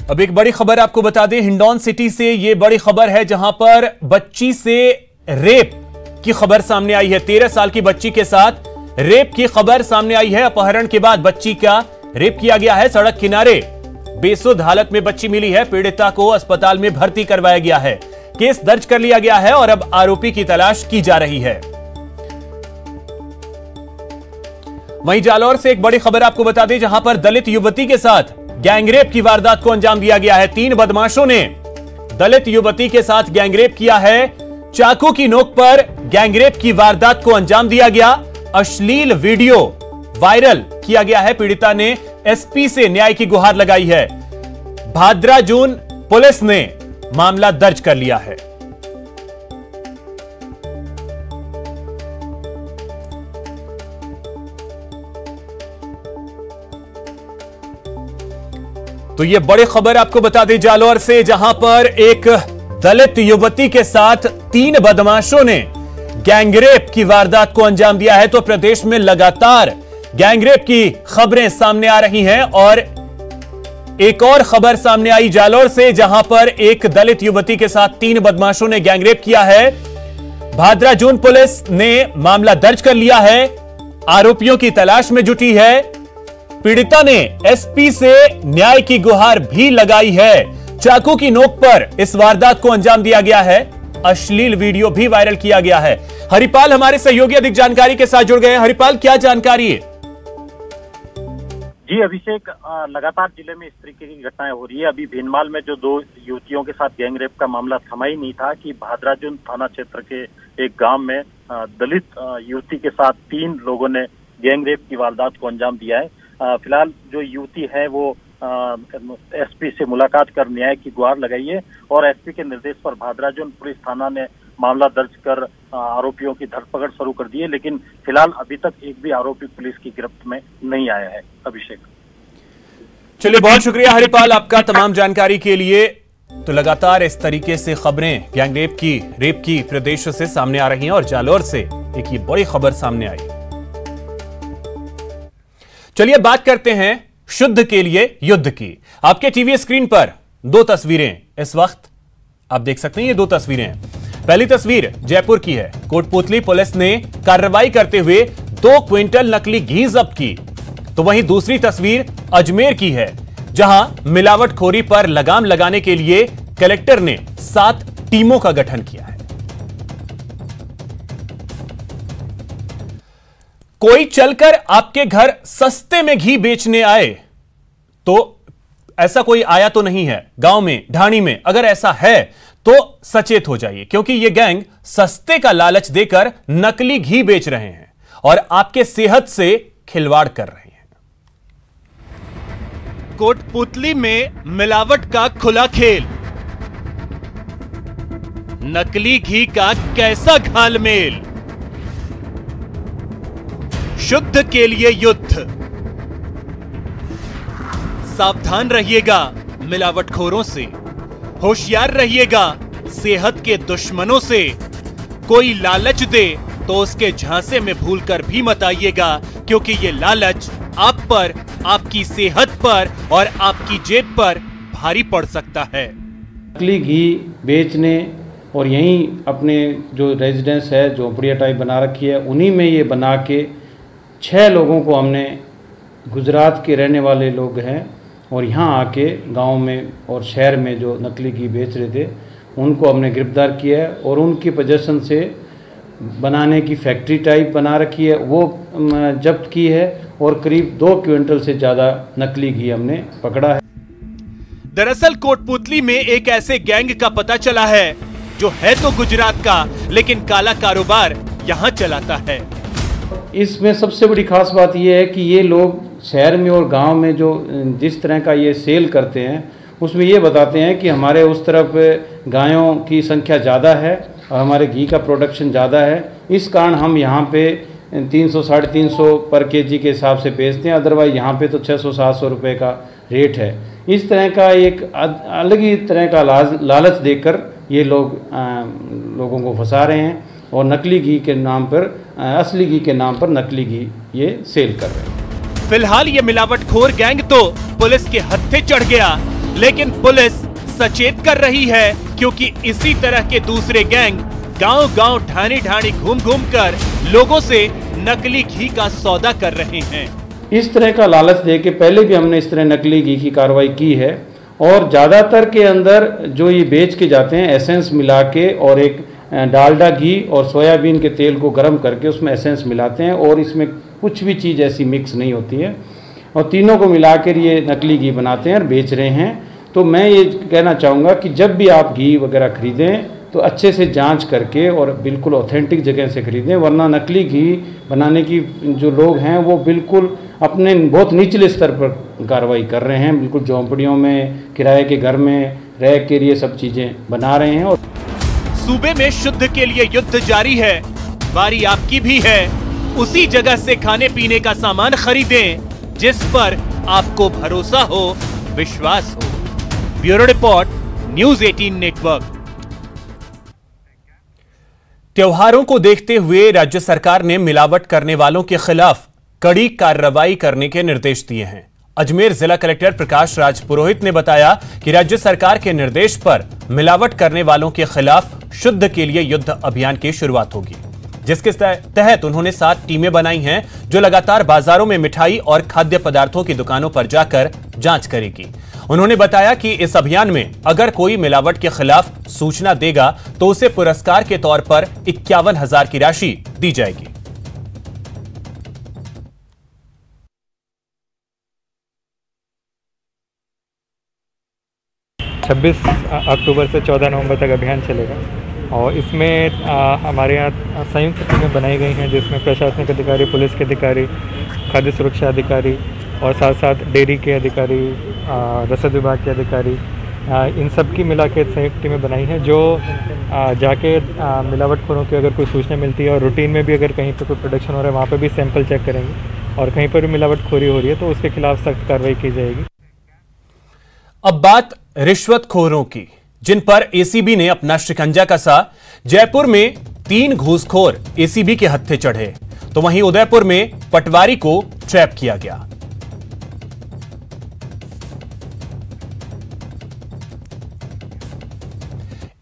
अब एक बड़ी खबर आपको बता दें, हिंडौन सिटी से ये बड़ी खबर है जहां पर बच्ची से रेप की खबर सामने आई है। 13 साल की बच्ची के साथ रेप की खबर सामने आई है। अपहरण के बाद बच्ची का रेप किया गया है। सड़क किनारे बेसुध हालत में बच्ची मिली है। पीड़िता को अस्पताल में भर्ती करवाया गया है। केस दर्ज कर लिया गया है और अब आरोपी की तलाश की जा रही है। वहीं जालौर से एक बड़ी खबर आपको बता दें, जहां पर दलित युवती के साथ गैंगरेप की वारदात को अंजाम दिया गया है। 3 बदमाशों ने दलित युवती के साथ गैंगरेप किया है। चाकू की नोक पर गैंगरेप की वारदात को अंजाम दिया गया। अश्लील वीडियो वायरल किया गया है। पीड़िता ने एसपी से न्याय की गुहार लगाई है। भादरा जोन पुलिस ने मामला दर्ज कर लिया है। तो यह बड़ी खबर आपको बता दें जालौर से, जहां पर एक दलित युवती के साथ 3 बदमाशों ने गैंगरेप की वारदात को अंजाम दिया है। तो प्रदेश में लगातार गैंगरेप की खबरें सामने आ रही हैं और एक और खबर सामने आई जालौर से, जहां पर एक दलित युवती के साथ 3 बदमाशों ने गैंगरेप किया है। भादरा जोन पुलिस ने मामला दर्ज कर लिया है। आरोपियों की तलाश में जुटी है। पीड़िता ने एसपी से न्याय की गुहार भी लगाई है। चाकू की नोक पर इस वारदात को अंजाम दिया गया है। अश्लील वीडियो भी वायरल किया गया है। हरिपाल हमारे सहयोगी अधिक जानकारी के साथ जुड़ गए हैं। हरिपाल, क्या जानकारी है? जी अभिषेक, लगातार जिले में इस तरीके की घटनाएं हो रही है। अभी भीनमाल में जो 2 युवतियों के साथ गैंगरेप का मामला थमा ही नहीं था कि भादराजुन थाना क्षेत्र के एक गांव में दलित युवती के साथ 3 लोगों ने गैंगरेप की वारदात को अंजाम दिया है। फिलहाल जो युवती है वो एसपी से मुलाकात कर न्याय की गुहार लगाई है और एसपी के निर्देश पर भादराजुन पुलिस थाना ने मामला दर्ज कर आरोपियों की धरपकड़ शुरू कर दी है। लेकिन फिलहाल अभी तक एक भी आरोपी पुलिस की गिरफ्त में नहीं आया है। अभिषेक, चलिए, बहुत शुक्रिया हरिपाल आपका तमाम जानकारी के लिए। तो लगातार इस तरीके से खबरें गैंगरेप की, रेप की प्रदेश से सामने आ रही हैं और जालौर से एक ये बड़ी खबर सामने आई। चलिए बात करते हैं शुद्ध के लिए युद्ध की। आपके टीवी स्क्रीन पर 2 तस्वीरें इस वक्त आप देख सकते हैं। ये 2 तस्वीरें हैं। पहली तस्वीर जयपुर की है। कोटपुतली पुलिस ने कार्रवाई करते हुए 2 क्विंटल नकली घी जब्त की। तो वहीं दूसरी तस्वीर अजमेर की है, जहां मिलावटखोरी पर लगाम लगाने के लिए कलेक्टर ने 7 टीमों का गठन किया है। कोई चलकर आपके घर सस्ते में घी बेचने आए तो ऐसा कोई आया तो नहीं है गांव में, ढाणी में। अगर ऐसा है तो सचेत हो जाइए, क्योंकि यह गैंग सस्ते का लालच देकर नकली घी बेच रहे हैं और आपके सेहत से खिलवाड़ कर रहे हैं। कोटपुतली में मिलावट का खुला खेल, नकली घी का कैसा घालमेल। शुद्ध के लिए युद्ध। सावधान रहिएगा मिलावटखोरों से, होशियार रहिएगा सेहत के दुश्मनों से। कोई लालच दे तो उसके झांसे में भूलकर भी मत आइएगा, क्योंकि ये लालच आप पर, आपकी सेहत पर और आपकी जेब पर भारी पड़ सकता है। नकली घी बेचने और यहीं अपने जो रेजिडेंस है, झोपड़िया टाइप बना रखी है, उन्हीं में ये बना के 6 लोगों को हमने, गुजरात के रहने वाले लोग हैं और यहाँ आके गांव में और शहर में जो नकली घी बेच रहे थे, उनको हमने गिरफ्तार किया है और उनकी पोजीशन से बनाने की फैक्ट्री टाइप बना रखी है, वो जब्त की है और करीब 2 क्विंटल से ज़्यादा नकली घी हमने पकड़ा है। दरअसल कोटपुतली में एक ऐसे गैंग का पता चला है जो है तो गुजरात का, लेकिन काला कारोबार यहाँ चलाता है। इसमें सबसे बड़ी खास बात यह है कि ये लोग शहर में और गांव में जो जिस तरह का ये सेल करते हैं, उसमें ये बताते हैं कि हमारे उस तरफ गायों की संख्या ज़्यादा है और हमारे घी का प्रोडक्शन ज़्यादा है, इस कारण हम यहाँ पे 300 साढ़े 300 पर केजी के हिसाब से बेचते हैं। अदरवाइज यहाँ पे तो 600-700 रुपये का रेट है। इस तरह का एक अलग ही तरह का लालच देकर ये लोगों को फंसा रहे हैं और नकली घी के नाम पर, असली घी के नाम पर नकली घी ये सेल कर रहे हैं। फिलहाल ये मिलावटखोर गैंग तो पुलिस के हत्थे चढ़ गया लेकिन पुलिस सचेत कर रही है, क्योंकि इसी तरह के दूसरे गैंग गांव-गांव ढाणी घूम कर लोगों से नकली घी का सौदा कर रहे हैं। इस तरह का लालच देके पहले भी हमने इस तरह नकली घी की कार्रवाई की है, और ज़्यादातर के अंदर जो ये बेच के जाते हैं एसेंस मिला के, और एक डालडा घी और सोयाबीन के तेल को गर्म करके उसमें एसेंस मिलाते हैं, और इसमें कुछ भी चीज़ ऐसी मिक्स नहीं होती है, और तीनों को मिलाकर ये नकली घी बनाते हैं और बेच रहे हैं। तो मैं ये कहना चाहूँगा कि जब भी आप घी वगैरह खरीदें तो अच्छे से जांच करके और बिल्कुल ऑथेंटिक जगह से खरीदें, वरना नकली घी बनाने की जो लोग हैं वो बिल्कुल अपने बहुत निचले स्तर पर कार्रवाई कर रहे हैं, बिल्कुल झोंपड़ियों में, किराए के घर में रह के ये सब चीज़ें बना रहे हैं। और सूबे में शुद्ध के लिए युद्ध जारी है, बारी आपकी भी है। उसी जगह से खाने पीने का सामान खरीदें जिस पर आपको भरोसा हो, विश्वास हो। Bureau report, news 18 network. त्योहारों को देखते हुए राज्य सरकार ने मिलावट करने वालों के खिलाफ कड़ी कार्रवाई करने के निर्देश दिए हैं। अजमेर जिला कलेक्टर प्रकाश राज पुरोहित ने बताया कि राज्य सरकार के निर्देश पर मिलावट करने वालों के खिलाफ शुद्ध के लिए युद्ध अभियान की शुरुआत होगी, जिसके तहत उन्होंने 7 टीमें बनाई हैं जो लगातार बाजारों में मिठाई और खाद्य पदार्थों की दुकानों पर जाकर जांच करेगी। उन्होंने बताया कि इस अभियान में अगर कोई मिलावट के खिलाफ सूचना देगा तो उसे पुरस्कार के तौर पर 51,000 की राशि दी जाएगी। 26 अक्टूबर से 14 नवंबर तक अभियान चलेगा, और इसमें हमारे यहाँ संयुक्त टीमें बनाई गई हैं, जिसमें प्रशासनिक अधिकारी, पुलिस के अधिकारी, खाद्य सुरक्षा अधिकारी और साथ साथ डेयरी के अधिकारी, रसद विभाग के अधिकारी, इन सब की मिला के संयुक्त टीमें बनाई हैं, जो जाके मिलावटखोरों की अगर कोई सूचना मिलती है और रूटीन में भी अगर कहीं पर कोई प्रोडक्शन हो रहा है वहाँ पर भी सैंपल चेक करेंगे, और कहीं पर भी मिलावटखोरी हो रही है तो उसके खिलाफ सख्त कार्रवाई की जाएगी। अब बात रिश्वतखोरों की, जिन पर एसीबी ने अपना शिकंजा कसा। जयपुर में 3 घूसखोर एसीबी के हत्थे चढ़े, तो वहीं उदयपुर में पटवारी को ट्रैप किया गया।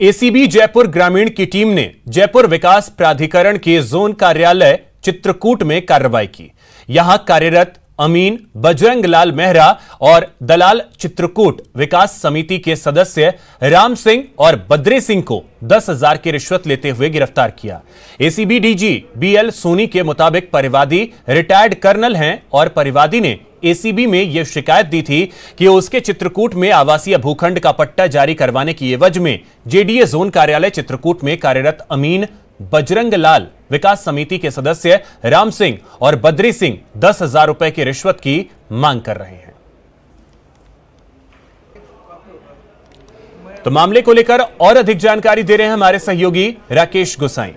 एसीबी जयपुर ग्रामीण की टीम ने जयपुर विकास प्राधिकरण के जोन कार्यालय चित्रकूट में कार्रवाई की। यहां कार्यरत अमीन, बजरंग लाल मेहरा और दलाल चित्रकूट विकास समिति के सदस्य राम सिंह और बद्री सिंह को 10,000 की रिश्वत लेते हुए गिरफ्तार किया। एसीबी डीजी बीएल सोनी के मुताबिक परिवादी रिटायर्ड कर्नल हैं और परिवादी ने एसीबी में यह शिकायत दी थी कि उसके चित्रकूट में आवासीय भूखंड का पट्टा जारी करवाने की एवज में जेडीए जोन कार्यालय चित्रकूट में कार्यरत अमीन, बजरंग लाल विकास समिति के सदस्य राम सिंह और बद्री सिंह 10,000 रुपए की रिश्वत की मांग कर रहे हैं। तो मामले को लेकर और अधिक जानकारी दे रहे हैं हमारे सहयोगी राकेश गोसाई।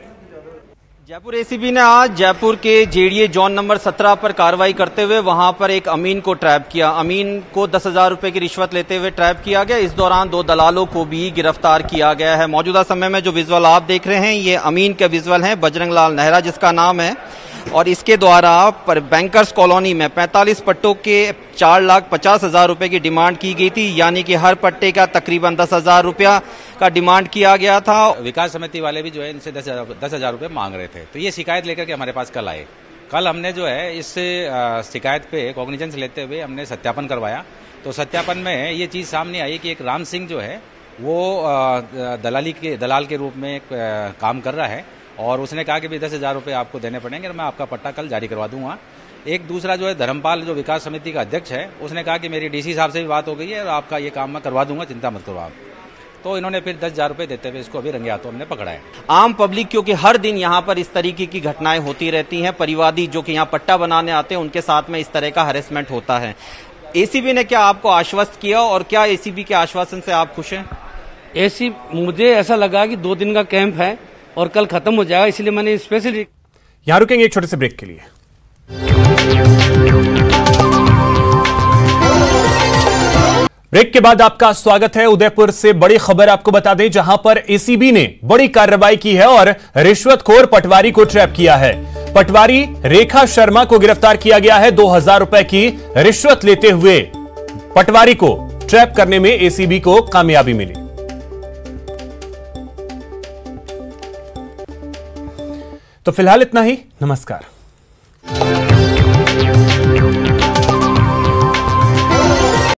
जयपुर एसीबी ने आज जयपुर के जेडीए जोन नंबर 17 पर कार्रवाई करते हुए वहां पर एक अमीन को ट्रैप किया। अमीन को 10,000 रुपए की रिश्वत लेते हुए ट्रैप किया गया। इस दौरान 2 दलालों को भी गिरफ्तार किया गया है। मौजूदा समय में जो विजुअल आप देख रहे हैं, ये अमीन के विजुअल हैं, बजरंग लाल नेहरा जिसका नाम है, और इसके द्वारा पर बैंकर्स कॉलोनी में 45 पट्टों के 4,50,000 रुपए की डिमांड की गई थी, यानी कि हर पट्टे का तकरीबन 10,000 रुपया का डिमांड किया गया था। विकास समिति वाले भी जो है इनसे 10,000 रुपए मांग रहे थे, तो ये शिकायत लेकर के हमारे पास कल आए। कल हमने जो है इस शिकायत पे कॉग्निजेंस लेते हुए हमने सत्यापन करवाया। तो सत्यापन में ये चीज़ सामने आई कि एक राम सिंह जो है वो दलाल के रूप में काम कर रहा है, और उसने कहा कि भाई 10,000 रुपये आपको देने पड़ेंगे और मैं आपका पट्टा कल जारी करवा दूंगा। एक दूसरा जो है धर्मपाल, जो विकास समिति का अध्यक्ष है, उसने कहा कि मेरी डीसी साहब से भी बात हो गई है और आपका ये काम मैं करवा दूंगा, चिंता मत करो आप। तो इन्होंने फिर 10,000 रुपये देते हुए इसको अभी रंगे हाथों हमने पकड़ा है। आम पब्लिक, क्योंकि हर दिन यहाँ पर इस तरीके की घटनाएं होती रहती हैं, परिवादी जो कि यहाँ पट्टा बनाने आते हैं उनके साथ में इस तरह का हैरेसमेंट होता है। एसीबी ने क्या आपको आश्वस्त किया, और क्या एसीबी के आश्वासन से आप खुश हैं? मुझे ऐसा लगा कि 2 दिन का कैंप है और कल खत्म हो जाएगा, इसलिए मैंने स्पेशली। यहां रुकेंगे एक छोटे से ब्रेक के लिए। ब्रेक के बाद आपका स्वागत है। उदयपुर से बड़ी खबर आपको बता दें, जहां पर एसीबी ने बड़ी कार्रवाई की है और रिश्वतखोर पटवारी को ट्रैप किया है। पटवारी रेखा शर्मा को गिरफ्तार किया गया है। 2,000 रुपए की रिश्वत लेते हुए पटवारी को ट्रैप करने में एसीबी को कामयाबी मिली। तो फिलहाल इतना ही। नमस्कार।